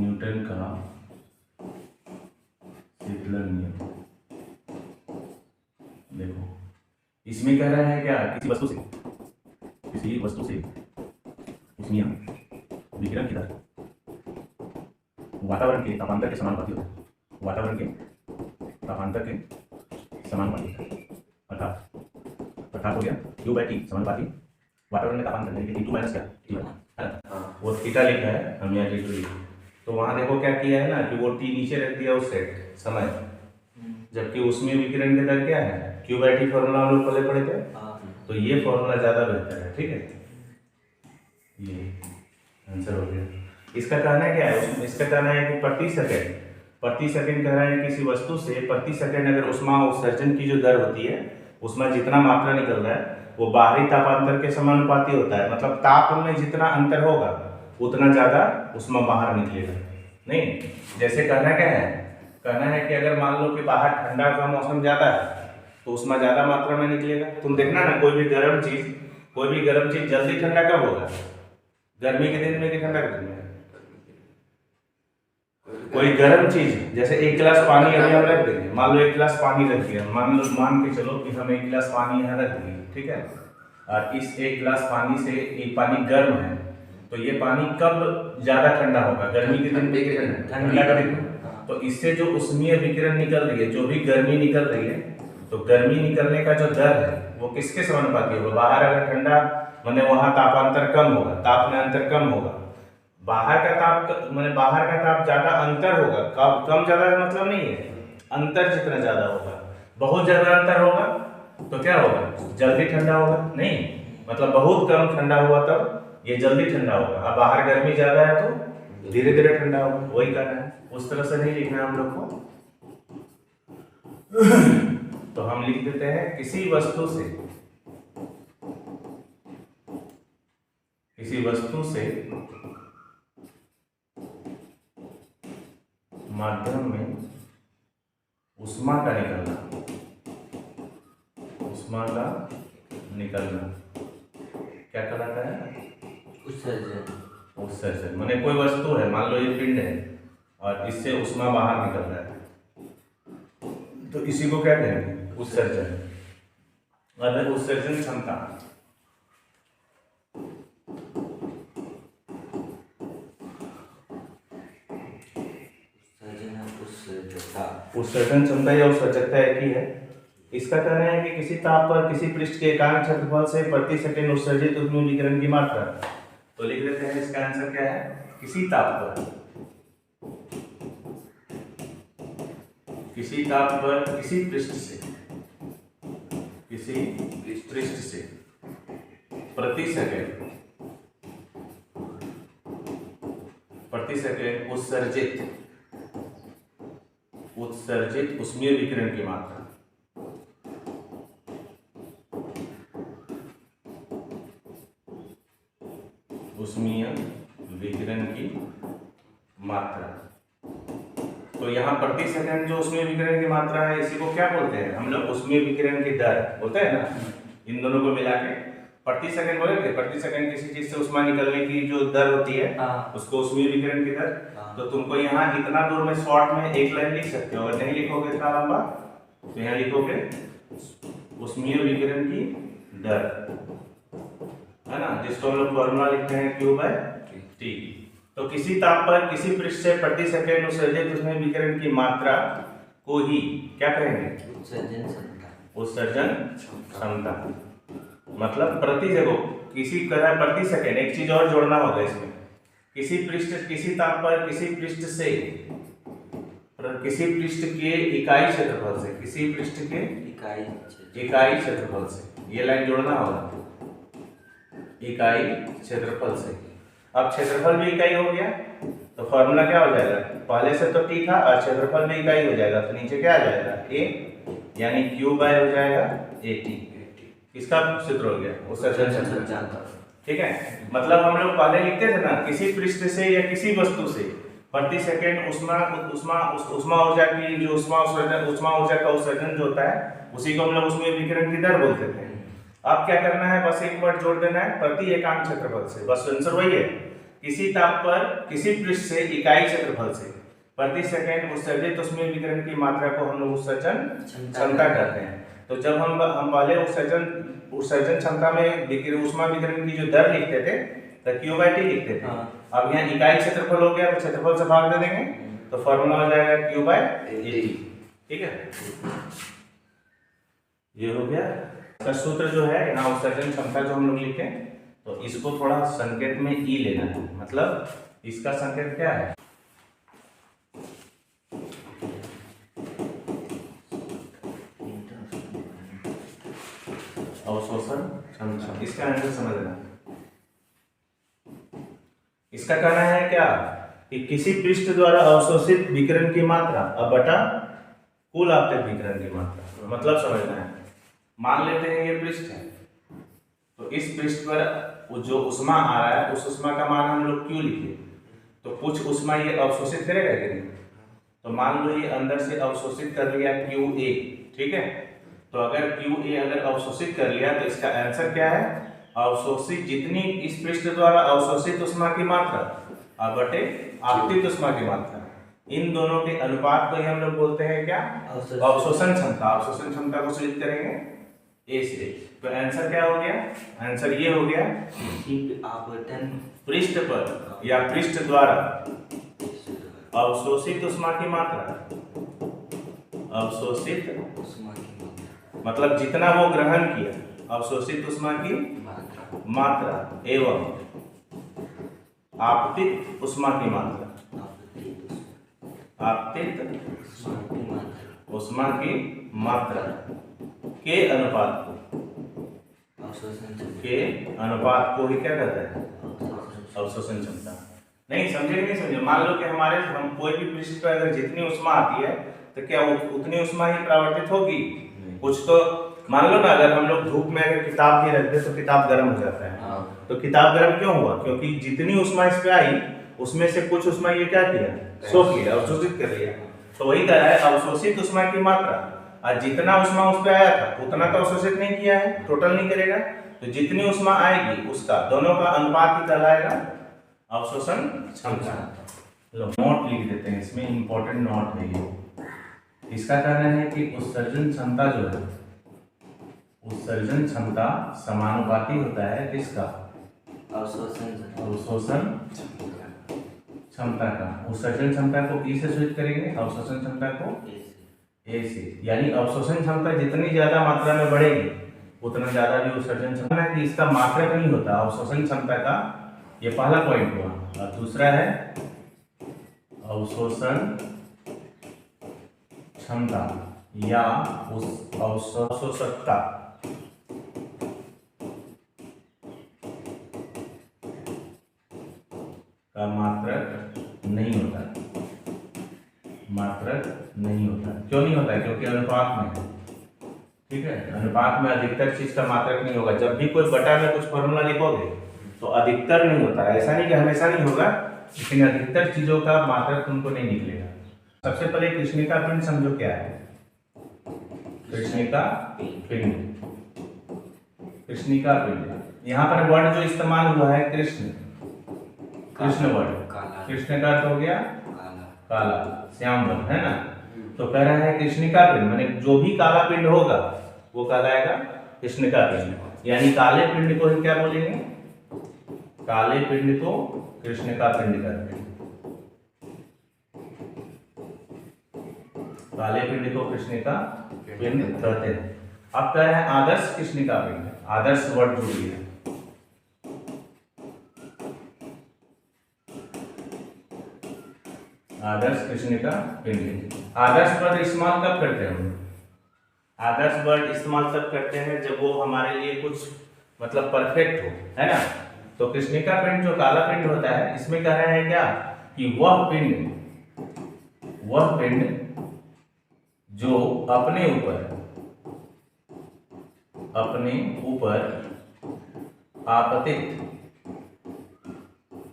Newton का शीतलन नियम। देखो इसमें कह रहा है क्या, किसी वस्तु से उसमें विकिरण की दर वातावरण के तापांतर के समानुपाती होता है। वातावरण के तापांतर के समानुपाती होता है। अर्थात हो गया Q/T समानुपाती वातावरण में तापांतर यानी कि T2 माइनस क्या T1 है ना, वो थीटा लिखा है, हम यहाँ T2 लिखा। तो वहाँ देखो क्या किया है ना कि वो T नीचे रख दिया उस सेट समय, जबकि उसमें विकिरण की दर क्या है Q/T फॉर्मूला हम लोग पहले पढ़े थे। तो ये फॉर्मूला ज़्यादा बेहतर है, ठीक है। ये आंसर हो गया। इसका कहना क्या है, इसका कहना है कि प्रति सेकंड कह रहा है किसी वस्तु से प्रति सेकंड अगर ऊष्मा उत्सर्जन की जो दर होती है, उसमें जितना मात्रा निकल रहा है वो बाहरी तापांतर के समानुपाती होता है। मतलब ताप में जितना अंतर होगा उतना ज़्यादा ऊष्मा बाहर निकलेगा। नहीं, जैसे कहना क्या है, कहना है कि अगर मान लो कि बाहर ठंडा का मौसम ज़्यादा है तो उसमें ज़्यादा मात्रा में निकलेगा। तुम देखना ना, कोई भी गर्म चीज़ जल्दी ठंडा कब होगा, गर्मी के दिन में कि ठंडा के दिन में। कोई गर्म चीज जैसे एक गिलास पानी अभी हम रख देंगे, मान लो एक गिलास पानी रख दिया, मान के चलो कि हम एक गिलास पानी यहाँ रख दिए, ठीक है। और इस एक गिलास पानी से एक पानी गर्म है, तो ये पानी कब ज्यादा ठंडा होगा, गर्मी के दिन में ठंडा का दिन। तो इससे जो उष्मीय विकिरण निकल रही है, जो भी गर्मी निकल रही है, तो गर्मी निकलने का जो दर है वो किसके समानुपाती होगा। बाहर अगर ठंडा माने वहाँ तापांतर कम होगा, ताप में अंतर कम होगा। बाहर का ताप ज्यादा अंतर होगा, कम ज्यादा मतलब नहीं है, अंतर जितना ज्यादा होगा, बहुत ज्यादा अंतर होगा तो क्या होगा, जल्दी ठंडा होगा। नहीं, मतलब बहुत कम ठंडा हुआ तब ये जल्दी ठंडा होगा। अब बाहर गर्मी ज्यादा है तो धीरे धीरे ठंडा होगा, वही कहना है। उस तरह से नहीं लिखना है हम लोग को। तो हम लिख देते हैं किसी वस्तु से माध्यम में ऊष्मा का निकलना क्या कहलाता है, उत्सर्जन। माने कोई वस्तु है, मान लो ये पिंड है और इससे ऊष्मा बाहर निकल रहा है, तो इसी को क्या कहेंगे, उत्सर्जन। मतलब उत्सर्जन क्षमता। उत्सर्जन क्षमता या उत्सर्जकता एक ही है। इसका कहना है कि किसी ताप पर किसी पृष्ठ के एकांक क्षेत्रफल से प्रति सेकंड उत्सर्जित ऊष्मीय विकिरण की मात्रा। तो लिख देते हैं, इसका आंसर क्या है, किसी ताप पर किसी पृष्ठ से प्रति सेकंड उत्सर्जित ऊष्मीय विकिरण की मात्रा। ऊष्मीय विकिरण की मात्रा। तो यहाँ प्रति सेकंड जो ऊष्मीय विकिरण की मात्रा है, इसी को क्या बोलते हैं हम लोग, ऊष्मीय विकिरण की दर बोलते हैं ना। इन दोनों को मिला के प्रति सेकंड बोलेंगे। प्रति सेकंड किसी चीज से ऊष्मा निकलने की जो दर होती है उसको ऊष्मीय विकिरण की दर। तो तुमको यहाँ इतना दूर में शॉर्ट में एक लाइन लिख सकते हो, अगर नहीं लिखोगे इतना लंबा तो यहाँ लिखोगे ऊष्मीय विकिरण की दर, है ना, जिसको हम लोग फॉर्मूला लिखते हैं Q/T। तो किसी ताप पर किसी पृष्ठ से प्रति सेकंड उत्सर्जित ऊष्मीय विकिरण की मात्रा को ही क्या कहेंगे, उत्सर्जन क्षमता। मतलब प्रति जगह किसी तरह प्रति सेकंड, एक चीज और जोड़ना होगा इसमें, किसी ताप पर किसी पृष्ठ के इकाई क्षेत्रफल से, किसी पृष्ठ के इकाई क्षेत्रफल से, ये लाइन जोड़ना होगा, इकाई क्षेत्रफल से। अब क्षेत्रफल भी इकाई हो गया तो फॉर्मूला क्या हो जाएगा, पहले से तो T था और क्षेत्रफल भी इकाई हो जाएगा, तो नीचे क्या आ जाएगा A, यानी Q बाय हो जाएगा AT। किसका सूत्र हो गया, उत्सर्जन क्षमता। ठीक है, मतलब हम लोग पहले लिखते थे ना, किसी पृष्ठ से या किसी वस्तु से प्रति सेकंड उष्मा ऊर्जा की जो उष्मा ऊर्जा का उत्सर्जन जो होता है उसी को हम लोग ऊष्मीय विकिरण की दर बोलते थे। अब क्या करना है, बस एक वर्ड जोड़ देना है, प्रति एकांक क्षेत्रफल से। बस आंसर वही है किसी ताप पर किसी पृष्ठ से इकाई क्षेत्रफल से प्रति सेकंड उत्सर्जित ऊष्मीय विकिरण की मात्रा को हम लोग उत्सर्जन क्षमता कहते हैं। तो जब हम पहले उत्सर्जन क्षमता में ऊष्मा विकिरण की जो दर लिखते थे तो Q/T लिखते थे। अब यहाँ इकाई क्षेत्रफल हो गया तो क्षेत्रफल से भाग दे देंगे तो फॉर्मूला हो जाएगा Q/AT। ठीक है, ये हो गया। इसका सूत्र जो है यहाँ उत्सर्जन क्षमता जो हम लोग लिखे तो इसको थोड़ा संकेत में ई लेना है, मतलब इसका संकेत क्या है, अवशोषण क्षमता। इसका आंसर समझ लेना। इसका कहना है क्या कि किसी पृष्ठ द्वारा अवशोषित विकिरण की मात्रा अब बटा कुल आपतित विकिरण की मात्रा, मतलब समझना है। मान लेते हैं ये पृष्ठ है तो इस पृष्ठ पर जो उष्मा आ रहा है उस उष्मा का मान हम लोग Q लिखे तो कुछ उष्मा ये अवशोषित करेगा कि नहीं, तो मान लो ये अंदर से अवशोषित कर लिया QA। ठीक है, तो अगर QA अगर अवशोषित कर लिया तो इसका आंसर क्या है, अवशोषित जितनी इस पृष्ठ द्वारा अवशोषित उष्मा की मात्रा बटे आपतित उष्मा की मात्रा, इन दोनों के अनुपात को ही हम लोग बोलते हैं क्या, अवशोषण क्षमता। अवशोषण क्षमता को सूचित करेंगे ए से। तो आंसर क्या हो गया, आंसर ये हो गया कि आपतन पृष्ठ पर या पृष्ठ द्वारा अवशोषित उष्मा की मात्रा, अवशोषित उष्मा की मात्रा मतलब जितना वो ग्रहण किया अवशोषित उष्मा की मात्रा एवं आपतित उष्मा की मात्रा, आपतित उष्मा की मात्रा के अनुपात को ही क्या कहते हैं, अवशोषण क्षमता। नहीं समझे नहीं समझे, मान लो कि हम कोई भी पृष्ठ पर अगर जितनी उष्मा आती है तो क्या उतनी उष्मा ही परावर्तित होगी, कुछ तो मान लो ना अगर हम लोग धूप में अगर किताब भी रख दे तो किताब गर्म हो जाता है। तो किताब गर्म क्यों हुआ, क्योंकि जितनी उष्मा इस पे आई उसमें से कुछ उष्मा ये क्या किया, सोख लिया, अवशोषित कर लिया। तो वही कह रहा है अवशोषित उष्मा की मात्रा, और जितना उष्मा उस पे आया था उतना तो अवशोषित नहीं किया है, टोटल नहीं करेगा। तो जितनी उष्मा आएगी उसका दोनों का अनुपात ही कहलाएगा अवशोषण क्षमता। नोट लिख देते हैं, इसमें इंपॉर्टेंट नोट है ये। इसका कहना है कि उत्सर्जन क्षमता जो है, उत्सर्जन क्षमता समानुपाती होता है किसका, अवशोषण क्षमता का। उत्सर्जन क्षमता को ई से सूचित करेंगे, अवशोषण क्षमता को ए से। यानी अवशोषण क्षमता जितनी ज्यादा मात्रा में बढ़ेगी उतना ज्यादा भी उत्सर्जन क्षमता है कि इसका मात्रक नहीं होता अवशोषण क्षमता का। ये पहला पॉइंट हुआ। और दूसरा है अवशोषण क्षमता या उस अवशोषकता का मात्रक नहीं होता, मात्रक नहीं होता। क्यों नहीं होता है, क्योंकि अनुपात में है। ठीक है, अनुपात में अधिकतर चीज का मात्रक नहीं होगा। जब भी कोई बटा में कुछ फॉर्मूला लिखोगे तो अधिकतर नहीं होता है, ऐसा नहीं कि हमेशा नहीं होगा, लेकिन अधिकतर चीजों का मात्रक तुमको नहीं निकलेगा। सबसे पहले कृष्णिका पिंड समझो क्या है, कृष्णिका पिंड, कृष्णिका पिंड। यहाँ पर वर्ण जो इस्तेमाल हुआ है कृष्ण, कृष्ण वर्ण, कृष्ण का अर्थ हो गया काला, श्याम वर्ण है ना। तो कह रहा है कृष्णिका पिंड माने जो भी काला पिंड होगा वो कहलाएगा कृष्णिका पिंड। यानी काले पिंड को ही क्या बोलेंगे, काले पिंड को कृष्णिका पिंड कहते हैं। काले पिंड को कृष्णिका पिंड कहते हैं। अब कह रहे हैं आदर्श कृष्णिका पिंड, आदर्श वर्ड जरूरी है। आदर्श कृष्णिका पिंड। आदर्श वर्ड इस्तेमाल कब करते हैं हम, आदर्श वर्ड इस्तेमाल तब करते हैं जब वो हमारे लिए कुछ मतलब परफेक्ट हो, है ना। तो कृष्णिका पिंड जो काला पिंड होता है, इसमें कह रहे हैं क्या कि वह पिंड जो अपने ऊपर आपतित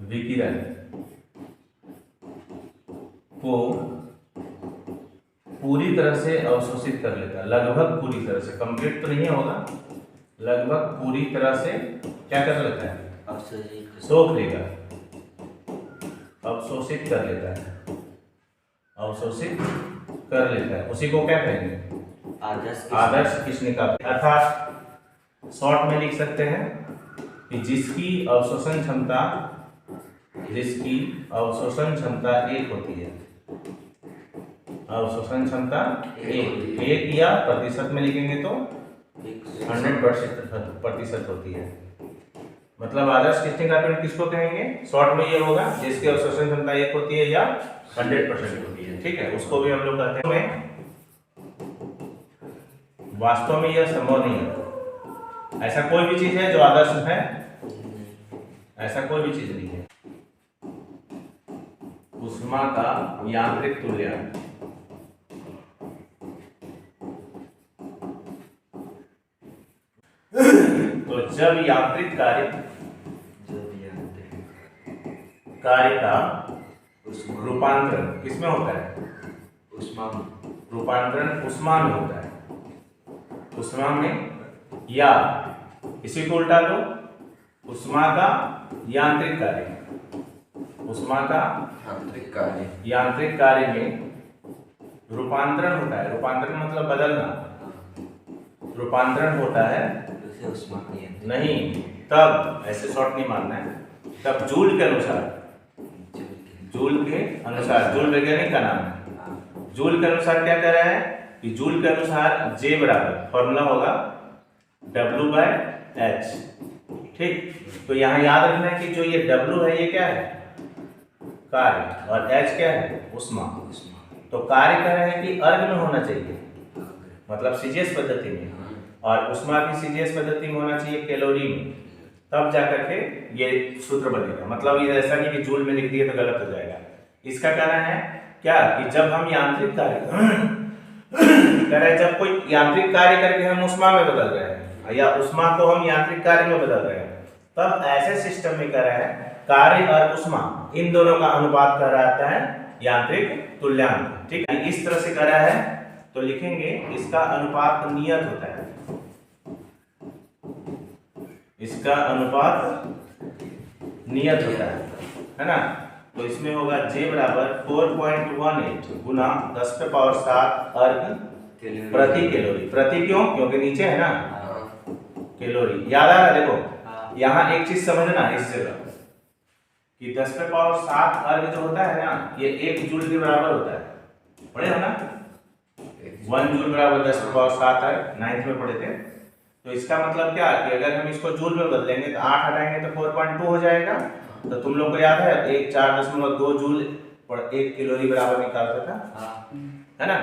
विकिरण को पूरी तरह से अवशोषित कर लेता है, लगभग पूरी तरह से, कंप्लीट तो नहीं होगा, लगभग पूरी तरह से क्या कर लेता है, सोख लेगा। अवशोषित कर लेता है, अवशोषित कर लेता है, उसी को क्या कहेंगे? आदर्श कृष्णिका। अर्थात शॉर्ट में लिख सकते हैं कि जिसकी अवशोषण क्षमता 1 होती है, अवशोषण क्षमता 1 या प्रतिशत में लिखेंगे तो 100% होती है। मतलब आदर्श कृष्णिका पिंड किसको कहेंगे? शॉर्ट में ये होगा जिसकी अवशोषण क्षमता 1 होती है या 100% होती है। ठीक है, उसको भी हम लोग कहते हैं। वास्तव में यह संभव नहीं है। ऐसा कोई भी चीज है जो आदर्श है? ऐसा कोई भी चीज नहीं है। ऊष्मा का यांत्रिक तुल्यांक, तो जब यांत्रिक कार्य का रूपांतरण किसमें होता है? रूपांतरण ऊष्मा में होता है। ऊष्मा में, या इसी को उल्टा दो, ऊष्मा का यांत्रिक कार्य, ऊष्मा का यांत्रिक कार्य में रूपांतरण होता है। रूपांतरण मतलब बदलना, रूपांतरण होता है नहीं, तब ऐसे शॉर्ट नहीं मारना है, तब जूल के अनुसार, जूल वैज्ञानिक का नाम है। जूल के अनुसार क्या कर रहा है कि जूल के अनुसार J बराबर फॉर्मूला होगा W/H। ठीक, तो यहाँ याद रखना है कि जो ये W है ये क्या है? कार्य, और H क्या है? ऊष्मा। तो कार्य कह रहे हैं कि अर्घ में होना चाहिए, मतलब सीजीएस पद्धति में, और ऊष्मा की सीजीएस पद्धति में होना चाहिए कैलोरी में, तब जाकर के ये सूत्र बनेगा। मतलब ये ऐसा नहीं कि जूल में लिख दिए तो गलत हो जाएगा। इसका कहना है क्या कि जब हम यांत्रिक कार्य कह रहे हैं, जब कोई यांत्रिक कार्य करके हम ऊष्मा में बदल रहे हैं या ऊष्मा को हम यांत्रिक कार्य में बदल रहे हैं, तब ऐसे सिस्टम में कह रहे हैं कार्य और ऊष्मा इन दोनों का अनुपात कह रहा आता है यांत्रिक तुल्यांक। ठीक है, इस तरह से कह रहा है तो लिखेंगे इसका अनुपात नियत होता है, इसका अनुपात नियत होता है ना। तो इसमें होगा J बराबर 4.18 गुना 10⁻⁷ अर्घ प्रति कैलोरी। प्रति क्यों? क्योंकि नीचे है ना कैलोरी। याद आ रहा है? देखो यहाँ एक चीज समझना इस जगह कि 10⁻⁷ अर्घ जो होता है ना, ये 1 जूल के बराबर होता है। पढ़े हो ना? 1 जूल बराबर 10⁻⁷ अर्घ, 9th में पढ़े थे। तो इसका मतलब क्या कि अगर हम इसको जूल में बदलेंगे तो 8 हटाएंगे तो 4.2 हो जाएगा। तो तुम लोग को याद है 4.2 जूल और 1 कैलोरी बराबर निकालता था, है ना?